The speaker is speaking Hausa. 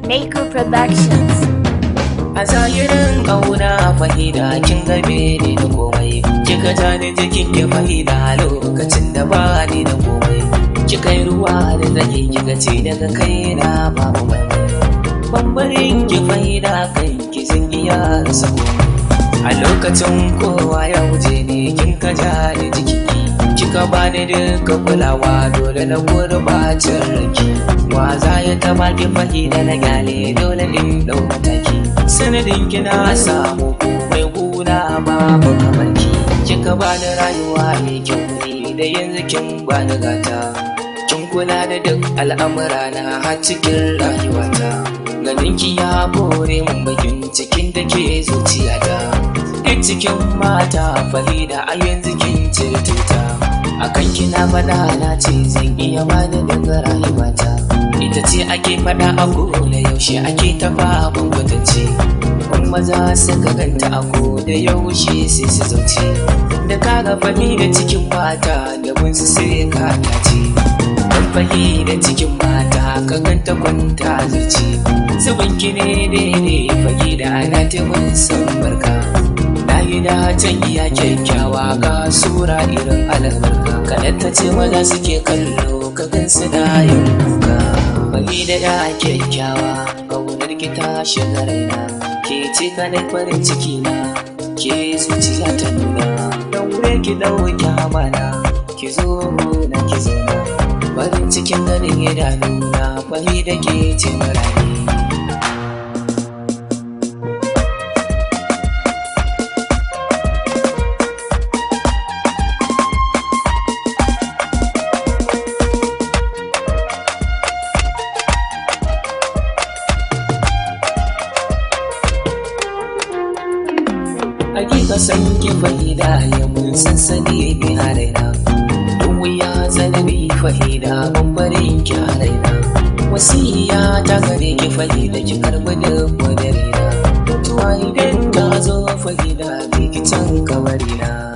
Maker Productions. A zahirin ƙauna fahida kin gabe ni da komai, kika ja ni jikin ki fahida lokacin da ba ni da komai, kika yi ruwa da zaki kika ce daga kaina babu mai bambarin ki fahida kai ki zan iya rasa komai. A lokacin kowa ya wuce ne kin ka ja ni jiki, kika bani duka kulawa dole na gurbacin raki. Wa za ya taba ki fahida na gyale dole in dau mataki. Sanadin kina samu mai guna babu kamar ki, kika bani rayuwa mai kyau ne da yanzu kin bani gata. Kin kula da duk al'amura na har cikin rayuwata, ganin ki ya bore mun bakin cikin da ke zuciyata. Duk cikin mata fahida a yanzu kin cire tuta, akan kina faɗa na ce zan iya bada daga rayuwata. Ita ce ake faɗa a koda yaushe ake tafa abin kwatance, kun maza suka ganta a koda yaushe sai su zauce. Da kaga fahida cikin mata da bunsu sai ka dace, dan fahida cikin mata ka ganta kwanta zuci. Zubin ki ne daidai fahida ana ta san barka, na yi dacen iya kyakkyawa ga sura irin albarka. Kaɗan ta ce maza suke kallo ka gansu da yin kuka. Fahida ya kyakkyawa ƙaunar ki ta shiga raina, ke ce kaɗai farin ciki na, ke zuciya ta nuna. Daure ki ɗauki amana ki zo na ki zauna, farin cikin ganin idanuna fahida ke ce marani. Hakika san ki fahida ya mun sansani bi a raina, don wuya zanabi fahida bambarin ki a raina. Wasiya ta gare ki fahida ki karbi da wadarina, tuwa idan ta zo fahida ki can kabarina.